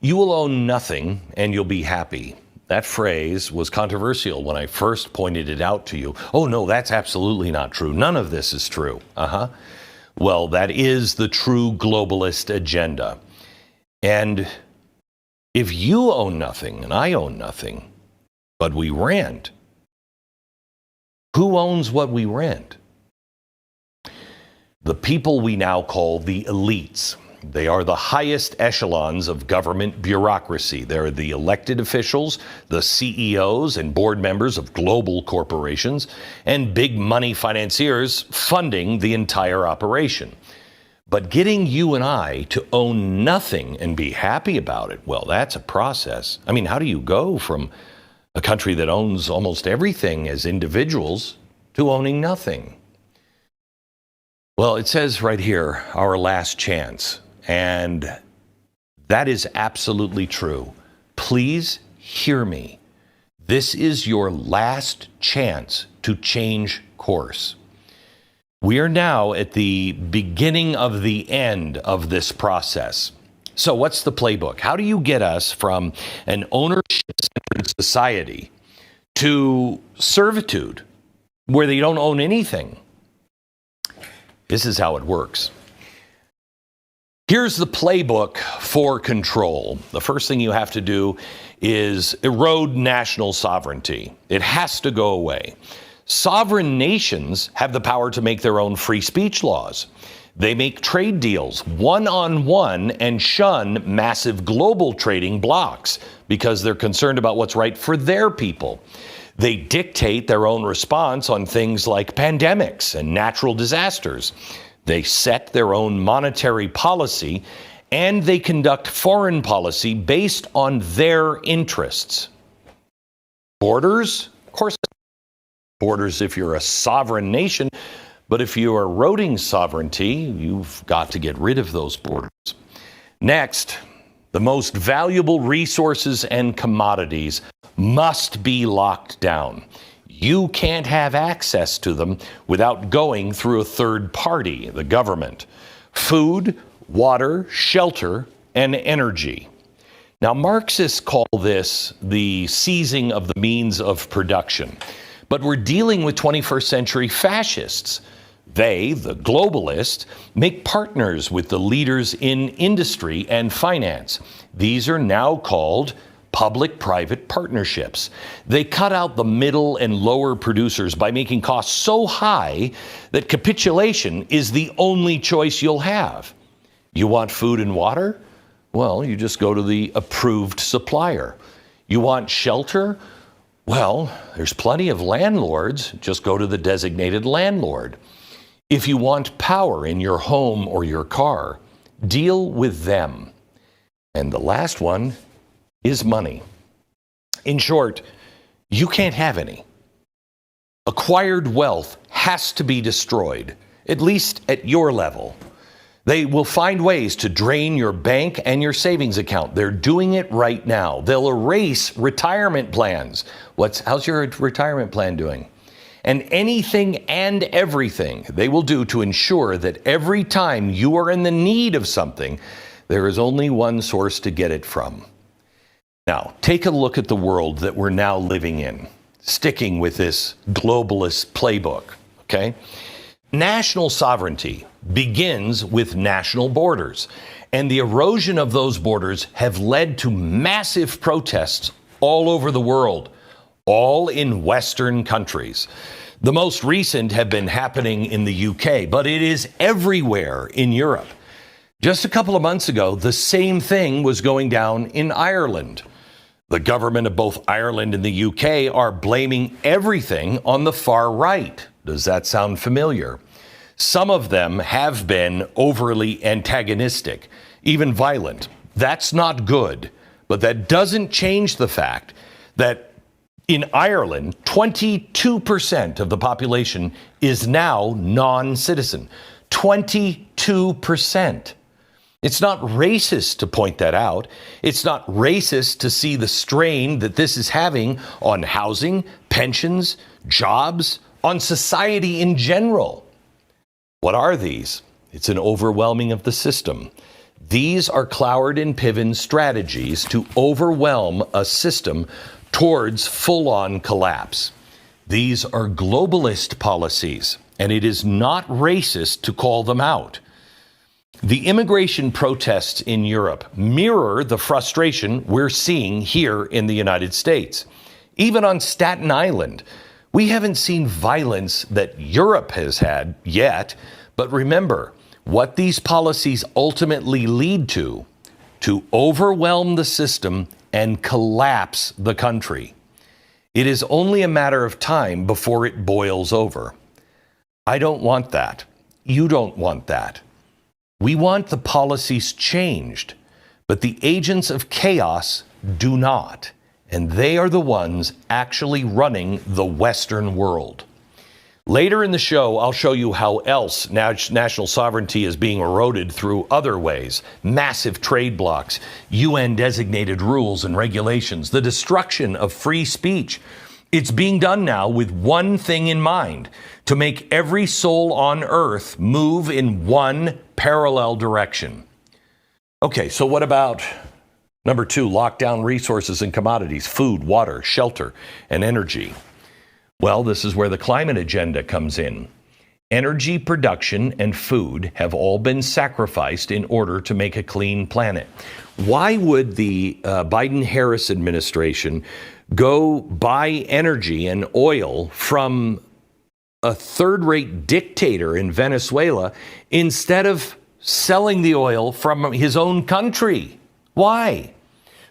You will own nothing and you'll be happy. That phrase was controversial when I first pointed it out to you. Oh, no, that's absolutely not true. None of this is true. Well, that is the true globalist agenda. And if you own nothing and I own nothing, but we rent, who owns what we rent? The people we now call the elites. They are the highest echelons of government bureaucracy. They're the elected officials, the CEOs and board members of global corporations, and big money financiers funding the entire operation. But getting you and I to own nothing and be happy about it, well, that's a process. I mean, how do you go from a country that owns almost everything as individuals to owning nothing? Well, it says right here, our last chance. And that is absolutely true. Please hear me. This is your last chance to change course. We are now at the beginning of the end of this process. So what's the playbook? How do you get us from an ownership-centered society to servitude, where they don't own anything? This is how it works. Here's the playbook for control. The first thing you have to do is erode national sovereignty. It has to go away. Sovereign nations have the power to make their own free speech laws. They make trade deals one-on-one and shun massive global trading blocs because they're concerned about what's right for their people. They dictate their own response on things like pandemics and natural disasters. They set their own monetary policy, and they conduct foreign policy based on their interests. Borders? Of course, borders if you're a sovereign nation, but if you are eroding sovereignty, you've got to get rid of those borders. Next, the most valuable resources and commodities must be locked down. You can't have access to them without going through a third party, the government. Food, water, shelter, and energy. Now, Marxists call this the seizing of the means of production. But we're dealing with 21st century fascists. They, the globalists, make partners with the leaders in industry and finance. These are now called public-private partnerships. They cut out the middle and lower producers by making costs so high that capitulation is the only choice you'll have. You want food and water? Well, you just go to the approved supplier. You want shelter? Well, there's plenty of landlords. Just go to the designated landlord. If you want power in your home or your car, deal with them. And the last one is money. In short, you can't have any. Acquired wealth has to be destroyed, at least at your level. They will find ways to drain your bank and your savings account. They're doing it right now. They'll erase retirement plans. How's your retirement plan doing? And anything and everything they will do to ensure that every time you are in the need of something, there is only one source to get it from. Now, take a look at the world that we're now living in, sticking with this globalist playbook, okay? National sovereignty begins with national borders, and the erosion of those borders have led to massive protests all over the world, all in Western countries. The most recent have been happening in the UK, but it is everywhere in Europe. Just a couple of months ago, the same thing was going down in Ireland. The government of both Ireland and the UK are blaming everything on the far right. Does that sound familiar? Some of them have been overly antagonistic, even violent. That's not good, but that doesn't change the fact that in Ireland, 22% of the population is now non-citizen. 22%. It's not racist to point that out. It's not racist to see the strain that this is having on housing, pensions, jobs, on society in general. What are these? It's an overwhelming of the system. These are Cloward and Piven's strategies to overwhelm a system towards full-on collapse. These are globalist policies, and it is not racist to call them out. The immigration protests in Europe mirror the frustration we're seeing here in the United States. Even on Staten Island, we haven't seen violence that Europe has had yet, but remember, what these policies ultimately lead to overwhelm the system and collapse the country. It is only a matter of time before it boils over. I don't want that. You don't want that. We want the policies changed, but the agents of chaos do not, and they are the ones actually running the Western world. Later in the show, I'll show you how else national sovereignty is being eroded through other ways. Massive trade blocs, UN-designated rules and regulations, the destruction of free speech. It's being done now with one thing in mind, to make every soul on earth move in one parallel direction. Okay, so what about number 2, lock down resources and commodities, food, water, shelter, and energy? Well, this is where the climate agenda comes in. Energy production and food have all been sacrificed in order to make a clean planet. Why would the Biden-Harris administration go buy energy and oil from a third-rate dictator in Venezuela instead of selling the oil from his own country? Why?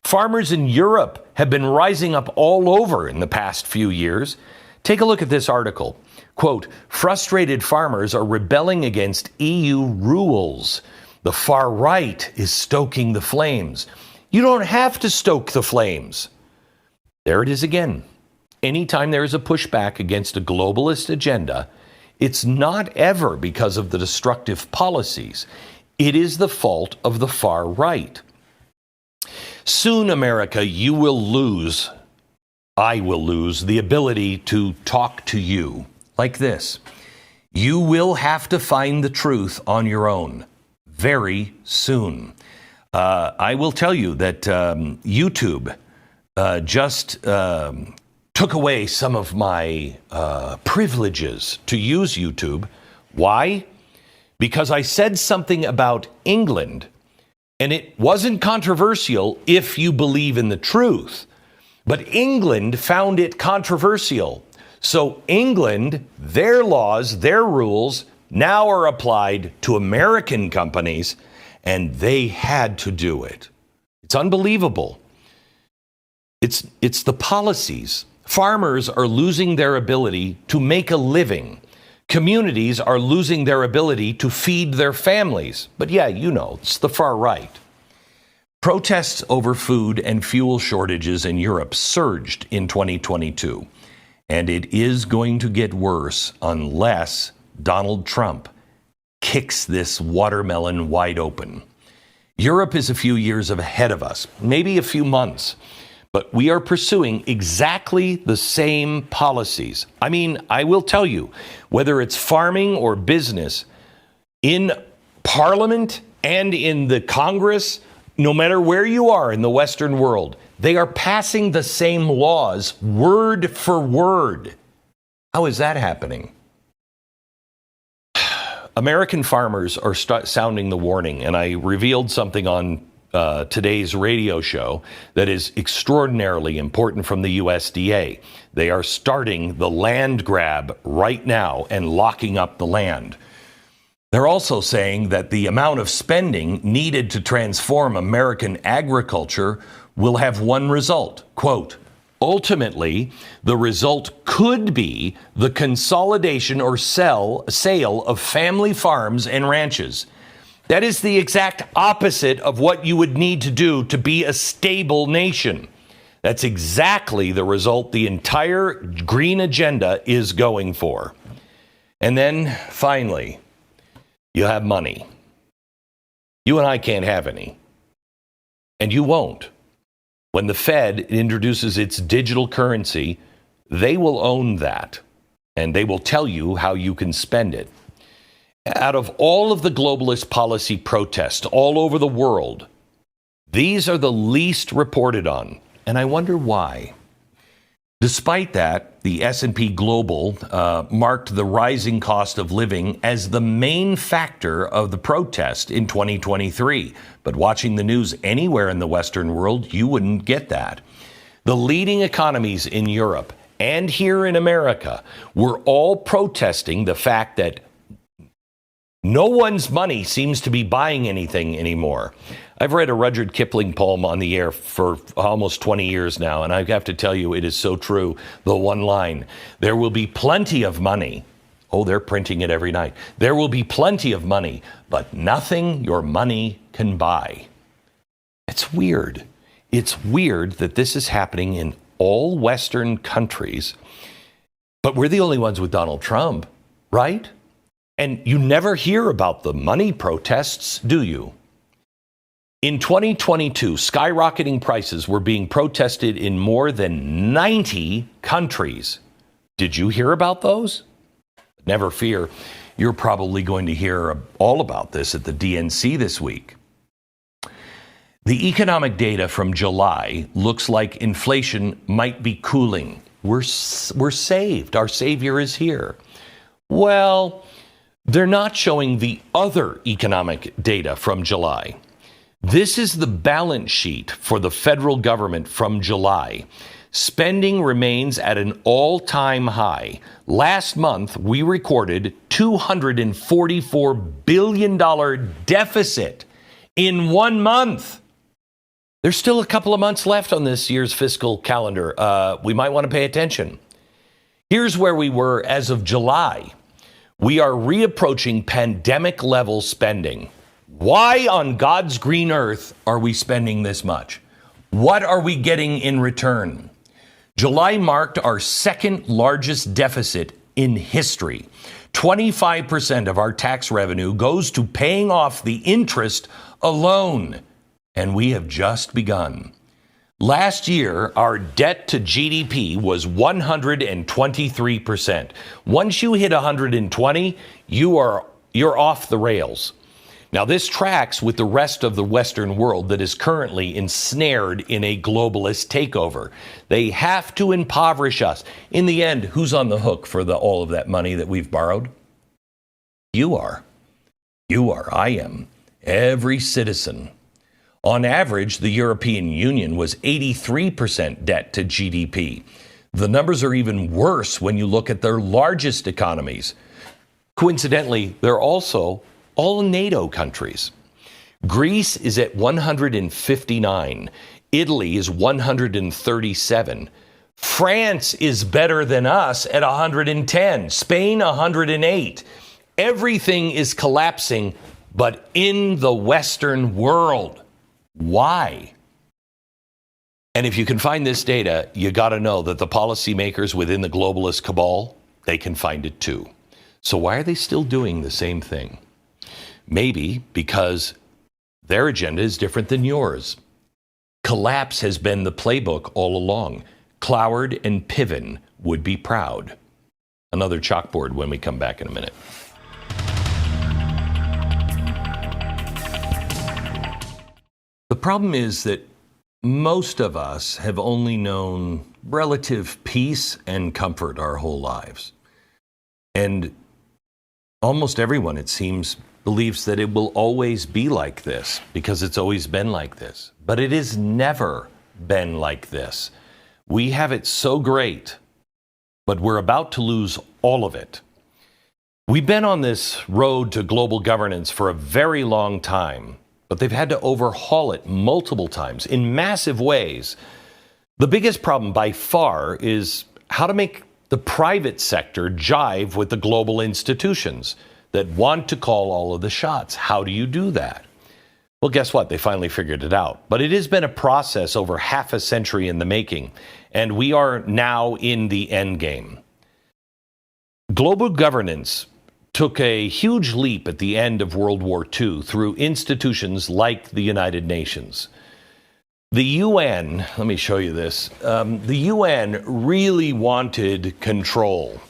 Farmers in Europe have been rising up all over in the past few years. Take a look at this article. Quote, frustrated farmers are rebelling against EU rules. The far right is stoking the flames. You don't have to stoke the flames. There it is again. Anytime there is a pushback against a globalist agenda, it's not ever because of the destructive policies. It is the fault of the far right. Soon, America, you will lose, I will lose, the ability to talk to you like this. You will have to find the truth on your own very soon. I will tell you that YouTube just took away some of my privileges to use YouTube. Why? Because I said something about England, and it wasn't controversial if you believe in the truth. But England found it controversial. So England, their laws, their rules now are applied to American companies, and they had to do it. It's unbelievable. It's the policies. Farmers are losing their ability to make a living. Communities are losing their ability to feed their families. But yeah, you know, it's the far right. Protests over food and fuel shortages in Europe surged in 2022. And it is going to get worse unless Donald Trump kicks this watermelon wide open. Europe is a few years ahead of us, maybe a few months. But we are pursuing exactly the same policies. I mean, I will tell you, whether it's farming or business, in Parliament and in the Congress, no matter where you are in the Western world, they are passing the same laws word for word. How is that happening? American farmers are sounding the warning, and I revealed something on today's radio show that is extraordinarily important from the USDA. They are starting the land grab right now and locking up the land. They're also saying that the amount of spending needed to transform American agriculture will have one result. Quote, ultimately, the result could be the consolidation or sale of family farms and ranches. That is the exact opposite of what you would need to do to be a stable nation. That's exactly the result the entire green agenda is going for. And then, finally, you have money. You and I can't have any. And you won't. When the Fed introduces its digital currency, they will own that. And they will tell you how you can spend it. Out of all of the globalist policy protests all over the world, these are the least reported on. And I wonder why. Despite that, the S&P Global marked the rising cost of living as the main factor of the protest in 2023. But watching the news anywhere in the Western world, you wouldn't get that. The leading economies in Europe and here in America were all protesting the fact that no one's money seems to be buying anything anymore. I've read a Rudyard Kipling poem on the air for almost 20 years now, and I have to tell you, it is so true. The one line, there will be plenty of money. Oh, they're printing it every night. There will be plenty of money, but nothing your money can buy. It's weird. It's weird that this is happening in all Western countries, but we're the only ones with Donald Trump, right? And you never hear about the money protests, do you? In 2022, skyrocketing prices were being protested in more than 90 countries. Did you hear about those? Never fear, you're probably going to hear all about this at the DNC this week. The economic data from July looks like inflation might be cooling. We're saved. Our savior is here. Well, they're not showing the other economic data from July. This is the balance sheet for the federal government from July. Spending remains at an all-time high. Last month, we recorded $244 billion deficit in 1 month. There's still a couple of months left on this year's fiscal calendar. We might want to pay attention. Here's where we were as of July. We are reapproaching pandemic-level spending. Why on God's green earth are we spending this much? What are we getting in return? July marked our second largest deficit in history. 25% of our tax revenue goes to paying off the interest alone, and we have just begun. Last year, our debt to GDP was 123%. Once you hit 120, you're off the rails. Now, this tracks with the rest of the Western world that is currently ensnared in a globalist takeover. They have to impoverish us. In the end, who's on the hook for all of that money that we've borrowed? You are. You are. I am. Every citizen. On average, the European Union was 83% debt to GDP. The numbers are even worse when you look at their largest economies. Coincidentally, they're also all NATO countries. Greece is at 159. Italy is 137. France is better than us at 110. Spain, 108. Everything is collapsing, but in the Western world. Why? And if you can find this data, you got to know that the policymakers within the globalist cabal, they can find it too. So why are they still doing the same thing? Maybe because their agenda is different than yours. Collapse has been the playbook all along. Cloward and Piven would be proud. Another chalkboard when we come back in a minute. The problem is that most of us have only known relative peace and comfort our whole lives. And almost everyone, it seems, believes that it will always be like this because it's always been like this. But it has never been like this. We have it so great, but we're about to lose all of it. We've been on this road to global governance for a very long time, but they've had to overhaul it multiple times in massive ways. The biggest problem by far is how to make the private sector jive with the global institutions that want to call all of the shots. How do you do that? Well, guess what? They finally figured it out. But it has been a process over half a century in the making, and we are now in the end game. Global governance took a huge leap at the end of World War II through institutions like the United Nations. The UN, let me show you this. The UN really wanted control.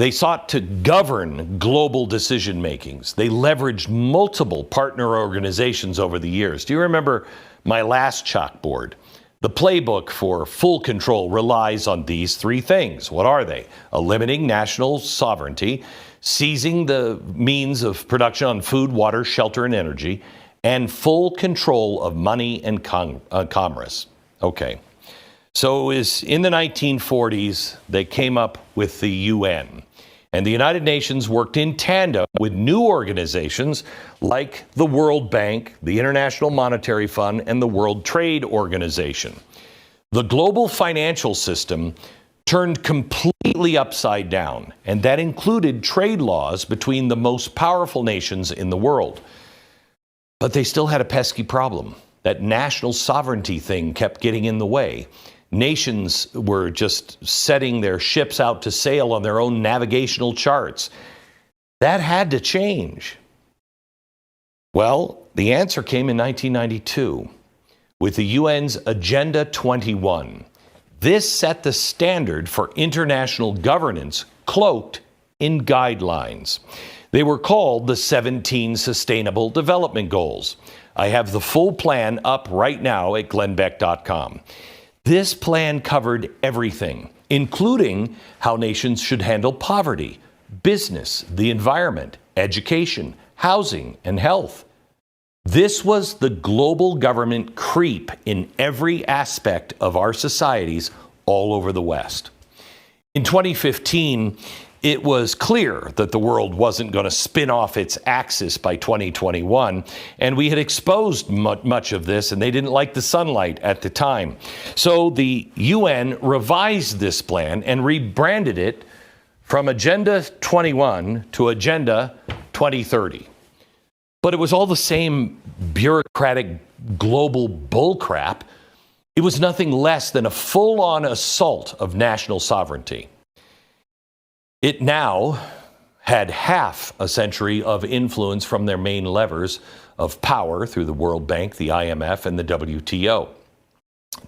They sought to govern global decision makings. They leveraged multiple partner organizations over the years. Do you remember my last chalkboard? The playbook for full control relies on these three things. What are they? Limiting national sovereignty, seizing the means of production on food, water, shelter, and energy, and full control of money and commerce. Okay. So in the 1940s, they came up with the UN. And the United Nations worked in tandem with new organizations like the World Bank, the International Monetary Fund, and the World Trade Organization. The global financial system turned completely upside down, and that included trade laws between the most powerful nations in the world. But they still had a pesky problem. That national sovereignty thing kept getting in the way. Nations were just setting their ships out to sail on their own navigational charts. That had to change. Well, the answer came in 1992 with the UN's Agenda 21. This set the standard for international governance cloaked in guidelines. They were called the 17 Sustainable Development Goals. I have the full plan up right now at glennbeck.com. This plan covered everything, including how nations should handle poverty, business, the environment, education, housing, and health. This was the global government creep in every aspect of our societies all over the West. In 2015, it was clear that the world wasn't going to spin off its axis by 2021, and we had exposed much of this, and they didn't like the sunlight at the time. So the UN revised this plan and rebranded it from Agenda 21 to Agenda 2030. But it was all the same bureaucratic global bullcrap. It was nothing less than a full-on assault of national sovereignty. It now had half a century of influence from their main levers of power through the World Bank, the IMF, and the WTO.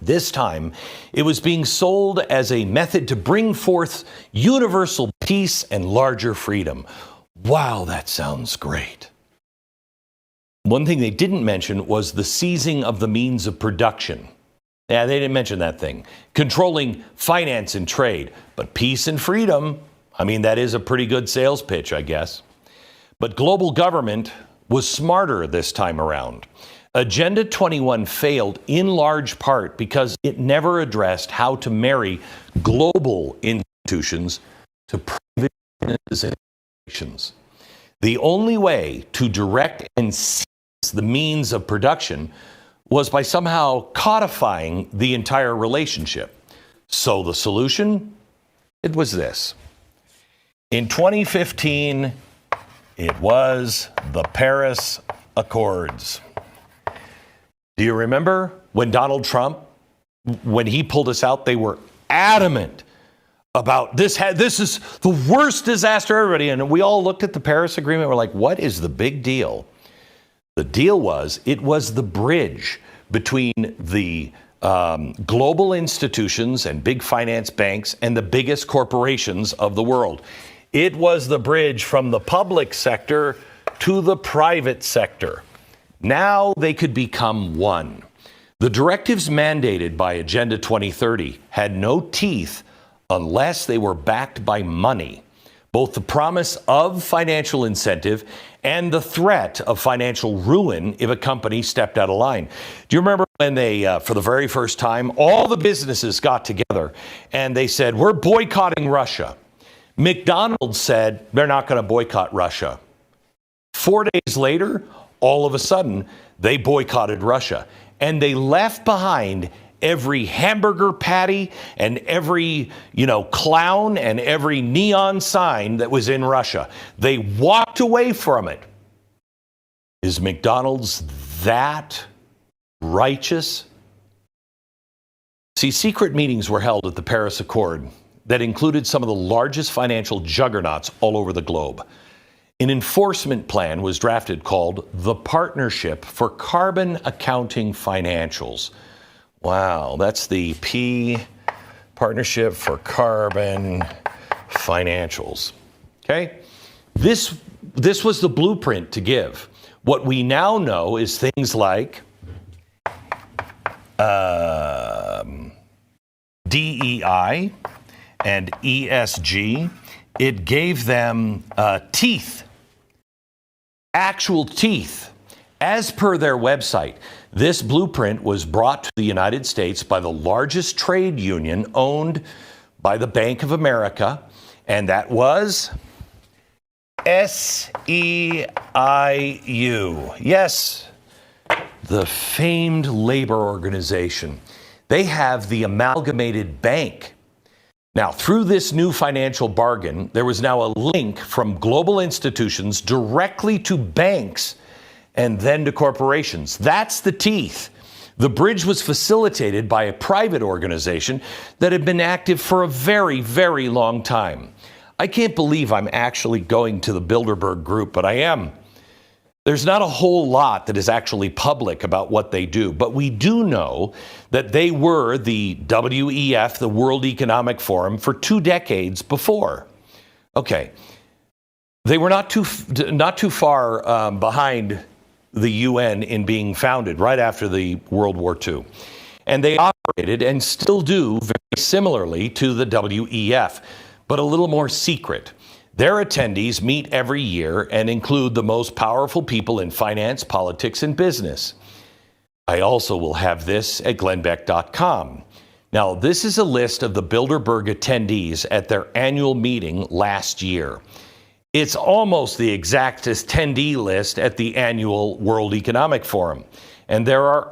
This time, it was being sold as a method to bring forth universal peace and larger freedom. Wow, that sounds great. One thing they didn't mention was the seizing of the means of production. Yeah, they didn't mention that thing. Controlling finance and trade, but peace and freedom, I mean, that is a pretty good sales pitch, I guess. But global government was smarter this time around. Agenda 21 failed in large part because it never addressed how to marry global institutions to private organizations. The only way to direct and seize the means of production was by somehow codifying the entire relationship. So the solution? It was this. In 2015, it was the Paris Accords. Do you remember when Donald Trump, when he pulled us out, they were adamant about this is the worst disaster everybody. And we all looked at the Paris Agreement. We're like, what is the big deal? The deal was, it was the bridge between the global institutions and big finance banks and the biggest corporations of the world. It was the bridge from the public sector to the private sector. Now they could become one. The directives mandated by Agenda 2030 had no teeth unless they were backed by money, both the promise of financial incentive and the threat of financial ruin if a company stepped out of line. Do you remember when they, for the very first time, all the businesses got together and they said, we're boycotting Russia? McDonald's said they're not going to boycott Russia. 4 days later, all of a sudden, they boycotted Russia. And they left behind every hamburger patty and every, clown and every neon sign that was in Russia. They walked away from it. Is McDonald's that righteous? See, secret meetings were held at the Paris Accord that included some of the largest financial juggernauts all over the globe. An enforcement plan was drafted called the Partnership for Carbon Accounting Financials. Wow, that's the P, Partnership for Carbon Financials. Okay? This was the blueprint to give. What we now know is things like DEI and ESG. It gave them teeth, actual teeth. As per their website, this blueprint was brought to the United States by the largest trade union owned by the Bank of America, and that was SEIU. Yes, the famed labor organization. They have the amalgamated bank. Now, through this new financial bargain, there was now a link from global institutions directly to banks and then to corporations. That's the teeth. The bridge was facilitated by a private organization that had been active for a very, very long time. I can't believe I'm actually going to the Bilderberg Group, but I am. There's not a whole lot that is actually public about what they do, but we do know that they were the WEF, the World Economic Forum, for 2 decades before. Okay, they were not too far behind the UN in being founded right after the World War II. And they operated and still do very similarly to the WEF, but a little more secret. Their attendees meet every year and include the most powerful people in finance, politics, and business. I also will have this at glennbeck.com. Now, this is a list of the Bilderberg attendees at their annual meeting last year. It's almost the exact attendee list at the annual World Economic Forum. And there are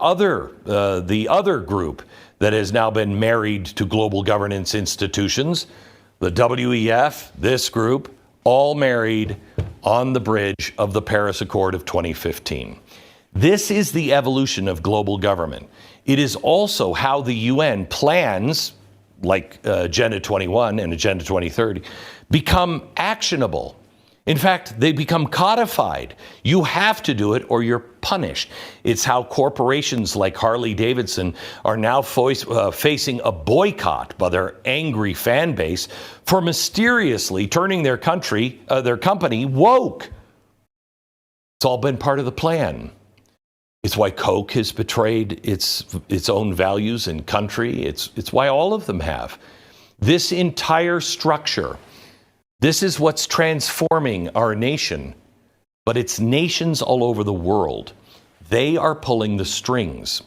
the other group that has now been married to global governance institutions, the WEF, this group, all married on the bridge of the Paris Accord of 2015. This is the evolution of global government. It is also how the UN plans, like Agenda 21 and Agenda 2030, become actionable. In fact, they become codified. You have to do it or you're punished. It's how corporations like Harley-Davidson are now facing a boycott by their angry fan base for mysteriously turning their company woke. It's all been part of the plan. It's why Coke has betrayed its own values and country. It's why all of them have. This entire structure, this is what's transforming our nation, but it's nations all over the world. They are pulling the strings.